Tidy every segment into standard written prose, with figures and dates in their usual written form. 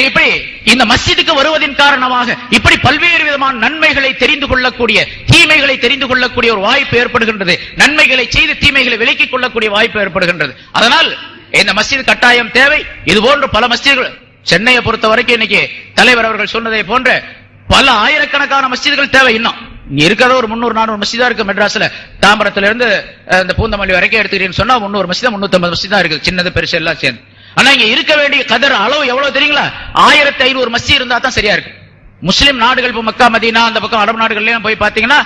சரி, இப்படி இந்த மஸ்ஜிதுக்கு வருவதின் காரணமாக இப்படி பல்வேறு விதமான நன்மைகளை தெரிந்து கொள்ளக்கூடிய, தீமைகளை தெரிந்து கொள்ளக்கூடிய ஒரு வாய்ப்பு ஏற்படுகின்றது. நன்மைகளை செய்து தீமைகளை விலக்கிக் கொள்ளக்கூடிய வாய்ப்பு ஏற்படுகின்றது. அதனால் இந்த மஸ்ஜித் கட்டாயம் தேவை. இது போன்ற பல மஸ்ஜிதுகள் சென்னையை பொறுத்த வரைக்கும் இன்னைக்கு தலைவர் அவர்கள் சொன்னதை போன்ற பல ஆயிரக்கணக்கான மஸ்ஜிதுகள் தேவை. இன்னும் இங்க இருக்கிற ஒரு 300-400 மஸ்ஜிதா இருக்கு. மெட்ராஸ்ல தாம்பரத்துல இருந்து இந்த பூந்தமல்லி வரைக்கும் எடுத்துக்கிறீங்கன்னு சொன்னா 300 மஸ்ஜிதா 350 மஸ்ஜிதா இருக்கு, சின்னது பெருசு எல்லாம் சேர்ந்து. ஆனா இங்க இருக்க வேண்டிய கதர் அளவு எவ்வளவு தெரியுங்களா? 1500 மஸ்ஜித் இருந்தா தான் சரியா இருக்கு. முஸ்லிம் நாடுகள், இப்போ மக்கா மதீனா அந்த பக்கம் அரபு நாடுகள்லயும் போய் பாத்தீங்கன்னா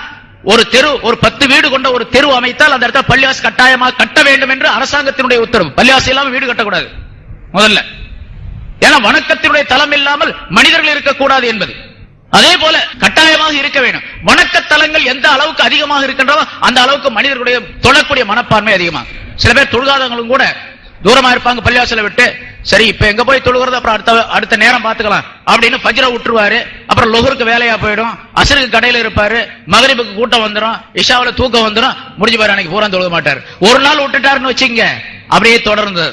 ஒரு தெரு, ஒரு 10 வீடு கொண்ட ஒரு தெரு அமைத்தால் அந்த இடத்துல பள்ளிவாசல் கட்டாயமாக கட்ட வேண்டும் என்று அரசாங்கத்தினுடைய உத்தரவு. பள்ளிவாசல் இல்லாம வீடு கட்டக்கூடாது முதல்ல. ஏன்னா வணக்கத்தினுடைய தலம் இல்லாமல் மனிதர்கள் இருக்கக்கூடாது என்பது. அதே போல கட்டாயமாக இருக்க வேண்டும். வணக்கத்தலங்கள் எந்த அளவுக்கு அதிகமாக இருக்கின்றதோ அந்த அளவுக்கு மனிதர்களுடைய தொழக்கூடிய மனப்பான்மை அதிகமாக. சில பேர் தொழுகாதவங்களும் கூட தூரமா இருப்பாங்க பள்ளிவாசலை விட்டு. சரி, இப்ப எங்க போய் தொழுகிறது, அப்புறம் அடுத்த நேரம் பாத்துக்கலாம் அப்படின்னு ஃபஜ்ர விட்டுருவாரு. அப்புறம் லொஹருக்கு வேலையா போயிடும், அசருக்கு கடையில இருப்பாரு, மகரிபுக்கு கூட்டம் வந்துடும், இஷாவுல தூக்கம் வந்துடும், முடிஞ்சு பாரு அன்னைக்கு பூரா தொழுக மாட்டாரு. ஒரு நாள் விட்டுட்டாருன்னு வச்சுங்க, அப்படியே தொடர்ந்து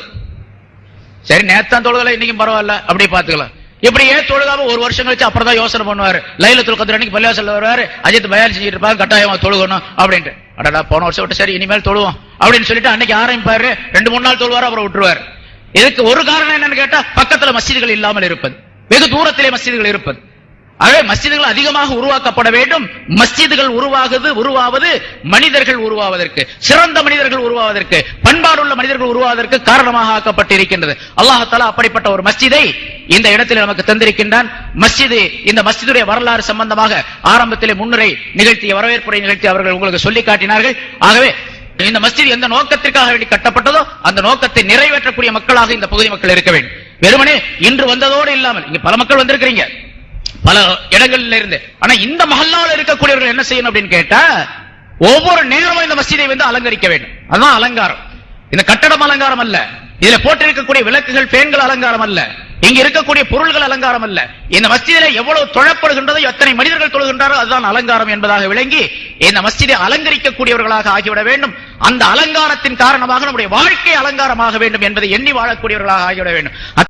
சரி நேத்தான் தொழுகல இன்னைக்கும் பரவாயில்ல அப்படி பாத்துக்கலாம். இப்படியே தொழுகாம ஒரு வருஷம் கழிச்சு அப்புறம் தான் யோசனை பண்ணுவாரு. லைலத்துல் கத்ர் அன்னைக்கு பள்ளிவாசல்ல வருவாரு, அஜித் பயான் செஞ்சுட்டு இருப்பாங்க, கட்டாயமா தொழுகணும் அப்படின்ட்டு. அடடா போன வருஷம் விட்டு சரி இனிமேல் தொழுவோம் அப்படின்னு சொல்லிட்டு அன்னைக்கு ஆரம்பிப்பாரு. 2-3 நாள் தொழுவாரு, அப்புறம் விட்டுருவாரு. இதுக்கு ஒரு காரணம் என்னன்னு கேட்டா பக்கத்துல மஸ்ஜிதுகள் இல்லாமல் இருப்பது, வெகு தூரத்திலே மஸ்ஜிதுகள் இருப்பது. ஆகவே மஸ்ஜிதுகள் அதிகமாக உருவாக்கப்பட வேண்டும். மஸ்ஜிதுகள் உருவாவது மனிதர்கள் உருவாவதற்கு, சிறந்த மனிதர்கள் உருவாவதற்கு, பண்பாடுள்ள மனிதர்கள் உருவாவதற்கு காரணமாக ஆக்கப்பட்டிருக்கின்றது. அல்லாஹ் தஆலா அப்படிப்பட்ட ஒரு மஸ்ஜிதை இந்த இடத்தில் நமக்கு தந்திருக்கின்றான். மஸ்ஜிது, இந்த மஸ்ஜிதுடைய வரலாறு சம்பந்தமாக ஆரம்பத்திலே முன்னுரை நிகழ்த்திய, வரவேற்புரை நிகழ்த்தி அவர்கள் உங்களுக்கு சொல்லி காட்டினார்கள். ஆகவே இந்த மஸ்ஜித் எந்த நோக்கத்திற்காக வேண்டி கட்டப்பட்டதோ அந்த நோக்கத்தை நிறைவேற்றக்கூடிய மக்களாக இந்த பகுதி மக்கள் இருக்க வேண்டும். வெறுமனே இன்று வந்ததோடு இல்லாமல் இங்க பல மக்கள் வந்திருக்கிறீங்க பல இடங்கள்ல இருந்து. ஆனா இந்த மஹல்லாவில் இருக்கக்கூடியவர்கள் என்ன செய்யணும் அப்படின்னு கேட்டா, ஒவ்வொரு நேரமும் இந்த மஸ்ஜிதை வந்து அலங்கரிக்க வேண்டும். அதுதான் அலங்காரம். இந்த கட்டடம் அலங்காரம் அல்ல, இதுல போட்டிருக்கக்கூடிய விளக்குகள் பேன்கள் அலங்காரம் அல்ல, இங்க இருக்கக்கூடிய பொருள்கள் அலங்காரம் அல்ல. இந்த மஸ்ஜிதிலே எவ்வளவு தொழப்படுகின்றதோ, எத்தனை மனிதர்கள் தொழுகின்றாரோ அதுதான் அலங்காரம் என்பதாக விளங்கி இந்த மஸ்ஜிதை அலங்கரிக்கக்கூடியவர்களாக ஆகிவிட வேண்டும். அந்த அலங்காரத்தின் காரணமாக நம்முடைய வாழ்க்கை அலங்காரமாக வேண்டும் என்பதை எண்ணி வாழக்கூடியவர்களாக ஆகிவிட வேண்டும்.